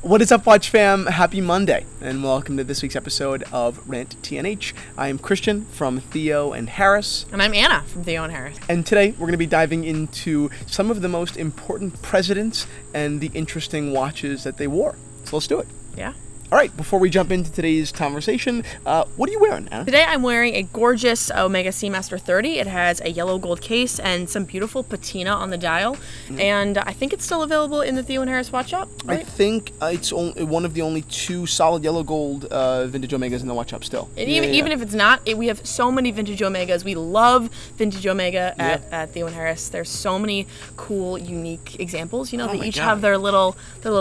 What is up, Watch fam? Happy Monday, and welcome to this week's episode of Rant TNH. I am Christian from Theo and Harris. And I'm Anna from Theo and Harris. And today we're going to be diving into some of the most important presidents and the interesting watches that they wore. So let's do it. Yeah. All right, before we jump into today's conversation, what are you wearing, Anna? Today I'm wearing a gorgeous Omega Seamaster 30. It has a yellow gold case and some beautiful patina on the dial. And I think it's still available in the Theo and Harris Watch Shop, right? I think it's one of the only two solid yellow gold vintage Omegas in the watch shop still. And even if it's not, we have so many vintage Omegas. We love vintage Omega at Theo and Harris. There's so many cool, unique examples. You know, they each have their little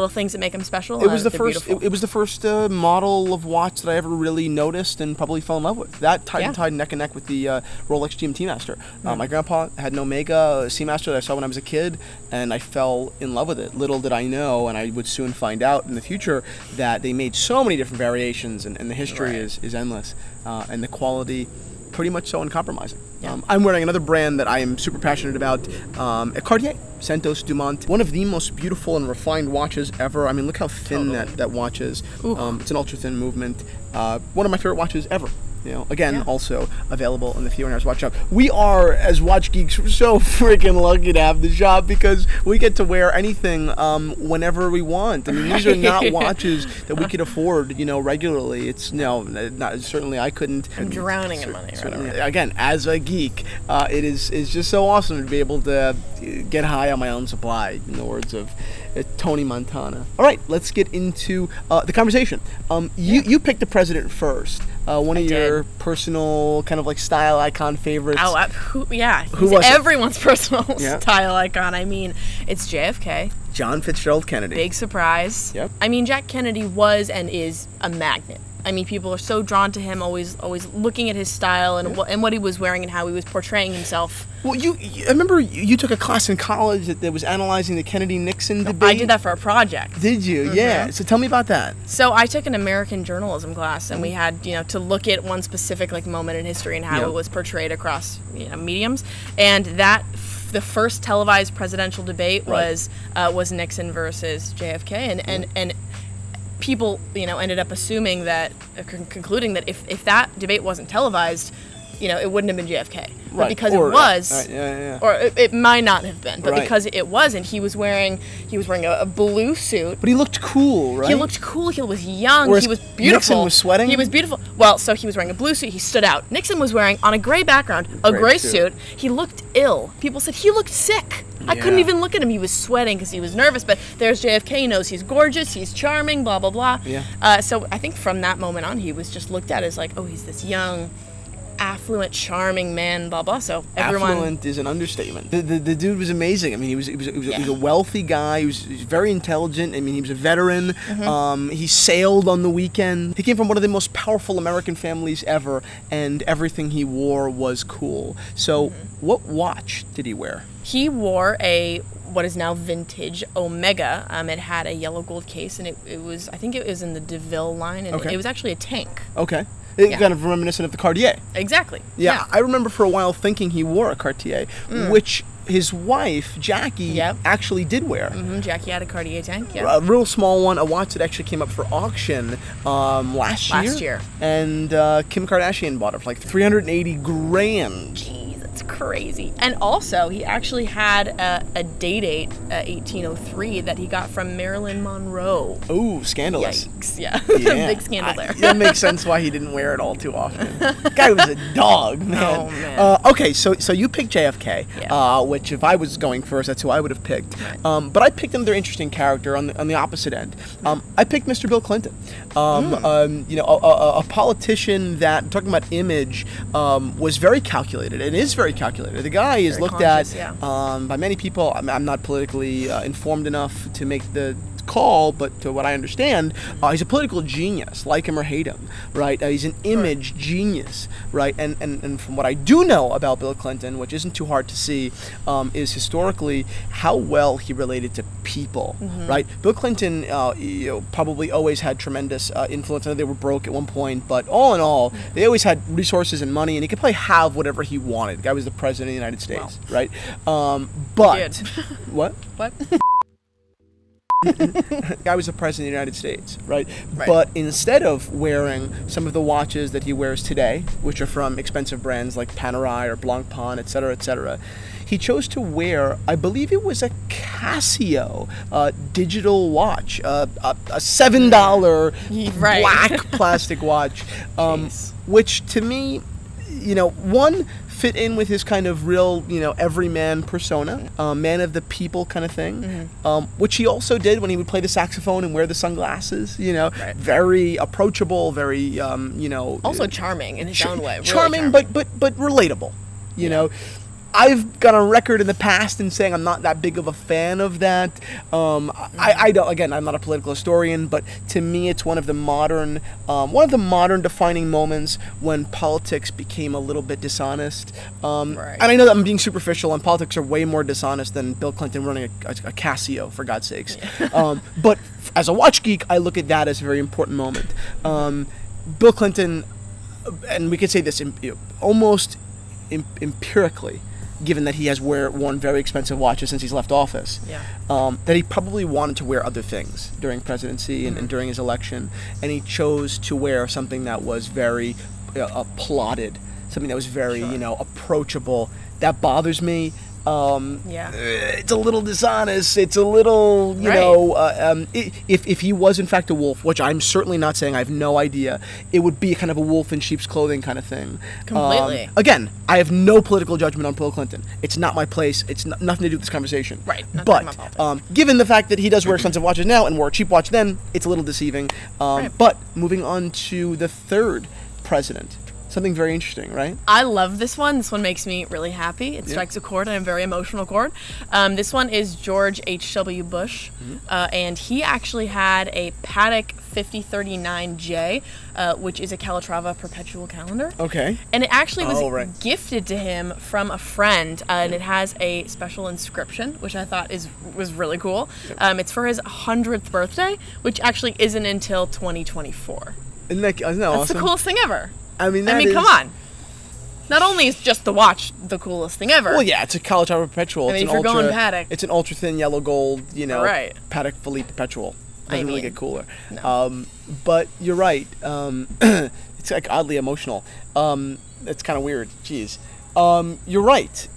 things that make them special. It was the first. It was the first model of watch that I ever really noticed and probably fell in love with. That tied neck and neck with the Rolex GMT Master. My grandpa had an Omega Seamaster that I saw when I was a kid, and I fell in love with it. Little did I know, and I would soon find out in the future, that they made so many different variations, and the history is endless, and the quality pretty much so uncompromising. I'm wearing another brand that I am super passionate about, a Cartier Santos Dumont, one of the most beautiful and refined watches ever. I mean, look how thin that watch is. It's an ultra thin movement. One of my favorite watches ever. You know, again, also available in the Theo and Harris Watch Shop. We are, as watch geeks, so freaking lucky to have the shop because we get to wear anything whenever we want. I mean, these are not watches that we could afford, regularly. It's certainly I couldn't. I'm drowning in money. Again, as a geek, it is just so awesome to be able to get high on my own supply, in the words of Tony Montana. All right, let's get into the conversation. You picked the president first. One of your personal kind of like style icon favorites. Who was everyone's personal style icon. I mean, it's JFK. John Fitzgerald Kennedy. Big surprise. Yep. I mean, Jack Kennedy was and is a magnet. I mean, people are so drawn to him, always looking at his style and what he was wearing and how he was portraying himself. Well, I remember you took a class in college that was analyzing the Kennedy-Nixon debate. I did that for a project. Did you? Yeah. So tell me about that. So I took an American journalism class, and we had to look at one specific moment in history and how it was portrayed across mediums, and the first televised presidential debate was Nixon versus JFK, and people, ended up assuming that, concluding that if that debate wasn't televised, it wouldn't have been JFK. But because it was, or it might not have been, but because it wasn't, he was wearing a blue suit. But he looked cool, right? He looked cool. He was young. Whereas he was beautiful. Nixon was sweating. He was beautiful. Well, so he was wearing a blue suit. He stood out. Nixon was wearing, on a gray background, a gray suit. He looked ill. People said he looked sick. I couldn't even look at him. He was sweating because he was nervous. But there's JFK. He knows he's gorgeous. He's charming. Blah blah blah. So I think from that moment on, he was just looked at as like, oh, he's this young, affluent, charming man, blah blah. So everyone. Affluent is an understatement. The dude was amazing. I mean, he was a wealthy guy. He was very intelligent. I mean, he was a veteran. He sailed on the weekend. He came from one of the most powerful American families ever, and everything he wore was cool. So, what watch did he wear? He wore what is now vintage Omega. It had a yellow gold case, and I think it was in the DeVille line, and it was actually a tank. Okay. Kind of reminiscent of the Cartier. Exactly. Yeah, I remember for a while thinking he wore a Cartier, which his wife, Jackie, actually did wear. Jackie had a Cartier tank, A real small one, a watch that actually came up for auction last year. And Kim Kardashian bought it for like $380,000. Jeez, that's crazy. And also, he actually had a date 1803 that he got from Marilyn Monroe. Ooh, scandalous. Yikes, big scandal there. That makes sense why he didn't wear it all too often. The guy was a dog, man. Oh, man. Okay, so you picked JFK, which if I was going first, that's who I would have picked. But I picked another interesting character on the opposite end. I picked Mr. Bill Clinton. A politician that, talking about image, was very calculated and is very calculated. The guy is very looked conscious, at by many people. I'm not politically informed enough to make the call, but to what I understand, he's a political genius, like him or hate him, right? He's an image genius, right? And from what I do know about Bill Clinton, which isn't too hard to see, is historically how well he related to people, right? Bill Clinton probably always had tremendous influence. I know they were broke at one point, but all in all, they always had resources and money, and he could probably have whatever he wanted. The guy was the president of the United States, right? But Did. What? What? Guy was the president of the United States, right? But instead of wearing some of the watches that he wears today, which are from expensive brands like Panerai or Blancpain, etc., he chose to wear, I believe it was a Casio digital watch, a $7 black plastic watch, which to me, one, fit in with his kind of real, everyman persona, man of the people kind of thing, which he also did when he would play the saxophone and wear the sunglasses, very approachable, very, Also charming in his own way. Really charming, but relatable, you know. I've got a record in the past in saying I'm not that big of a fan of that. I don't. Again, I'm not a political historian, but to me, it's one of the modern defining moments when politics became a little bit dishonest. And I know that I'm being superficial, and politics are way more dishonest than Bill Clinton running a Casio, for God's sakes. But as a watch geek, I look at that as a very important moment. Bill Clinton, and we could say this almost empirically, given that he has worn very expensive watches since he's left office, that he probably wanted to wear other things during presidency and during his election, and he chose to wear something that was very plotted, something that was very approachable. That bothers me. It's a little dishonest. It's a little, if he was in fact a wolf, which I'm certainly not saying, I have no idea, it would be kind of a wolf in sheep's clothing kind of thing. Completely. Again, I have no political judgment on Bill Clinton. It's not my place. It's nothing to do with this conversation. But given the fact that he does wear expensive watches now and wore a cheap watch then, it's a little deceiving. But moving on to the third president. Something very interesting, right? I love this one. This one makes me really happy. It strikes a chord, and a very emotional chord. This one is George H.W. Bush, and he actually had a Patek 5039J, which is a Calatrava perpetual calendar. Okay. And it actually was gifted to him from a friend, and it has a special inscription, which I thought was really cool. It's for his 100th birthday, which actually isn't until 2024. Isn't that awesome? That's the coolest thing ever. I mean, come on. Not only is just the watch the coolest thing ever. Well, yeah, it's a Calatrava perpetual. I mean, if you're going Patek. It's an ultra thin yellow gold, Patek Philippe perpetual. Doesn't really get cooler. No. But you're right. It's like oddly emotional. It's kind of weird. Jeez. You're right.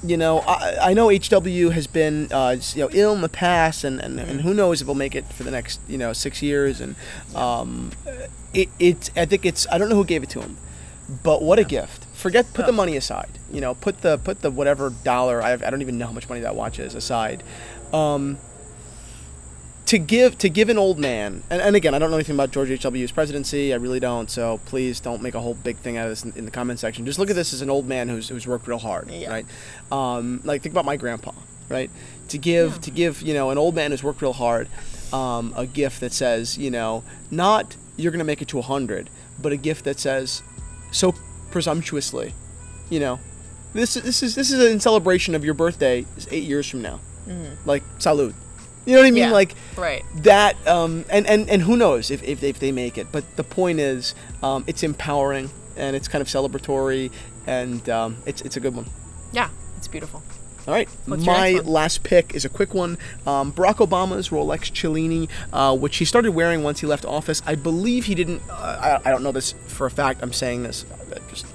I know HW has been ill in the past, and who knows if he'll make it for the next 6 years. And I think it's, I don't know who gave it to him, but what a gift. Put the money aside. Put the whatever dollar, I don't even know how much money that watch is, aside. To give an old man, and again, I don't know anything about George H.W.'s presidency, I really don't, so please don't make a whole big thing out of this in the comment section. Just look at this as an old man who's worked real hard, right? Like, think about my grandpa, right? To give an old man who's worked real hard a gift that says, not you're going to make it to 100, but a gift that says so presumptuously, this is in celebration of your birthday 8 years from now. Like, salud. You know what I mean? Like, that, and who knows if they make it. But the point is, it's empowering, and it's kind of celebratory, and it's a good one. Yeah, it's beautiful. All right, my last pick is a quick one. Barack Obama's Rolex Cellini, which he started wearing once he left office. I believe he didn't, I don't know this for a fact, I'm saying this just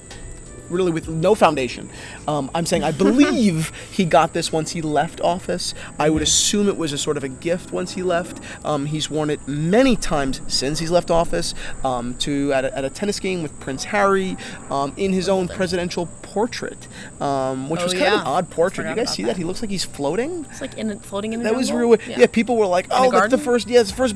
really with no foundation. I'm saying I believe he got this once he left office. I would assume it was a sort of a gift once he left. He's worn it many times since he's left office, at a tennis game with Prince Harry, in his own presidential portrait, which was kind of an odd portrait. You guys see that? He looks like he's floating. It's like floating in the jungle. That was real weird. Yeah, people were like, "Oh, that's the first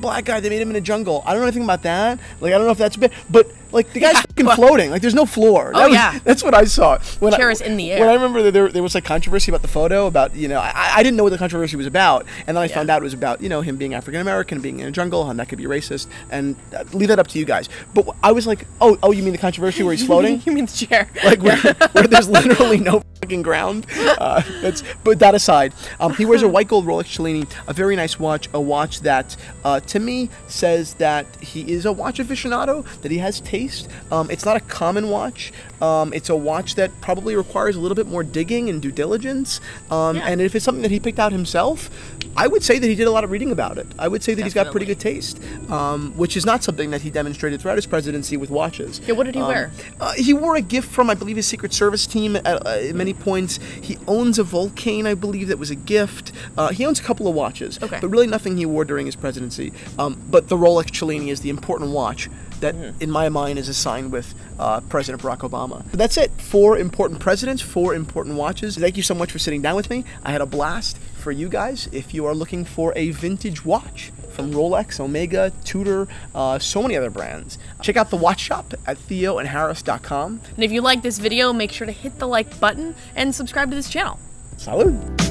black guy. They made him in a jungle." I don't know anything about that. Like, I don't know if that's a bit, but like the guy's fucking floating. Like, there's no floor. That's what I saw. Chair is in the air. When I remember that there was like controversy about the photo, about I didn't know what the controversy was about, and then I found out it was about him being African American, being in a jungle, and that could be racist. And leave that up to you guys. But I was like, oh, you mean the controversy where he's floating? You mean the chair? Like where there's literally no fucking ground. But that aside, he wears a white gold Rolex Cellini, a very nice watch, a watch that to me says that he is a watch aficionado, that he has taste. It's not a common watch. It's a watch that probably requires a little bit more digging and due diligence. And if it's something that he picked out himself, I would say that he did a lot of reading about it. I would say that he's got pretty Definitely. good taste, which is not something that he demonstrated throughout his presidency with watches. Yeah, what did he wear? He wore a gift from, I believe, his Secret Service team at many points. He owns a Vulcain, I believe, that was a gift. He owns a couple of watches, Okay. but really nothing he wore during his presidency. But the Rolex Cellini is the important watch that, in my mind, is assigned with President Barack Obama. But that's it. 4 important presidents, 4 important watches. Thank you so much for sitting down with me. I had a blast. For you guys, if you are looking for a vintage watch from Rolex, Omega, Tudor, so many other brands, check out the watch shop at theoandharris.com. And if you like this video, make sure to hit the like button and subscribe to this channel. Salud!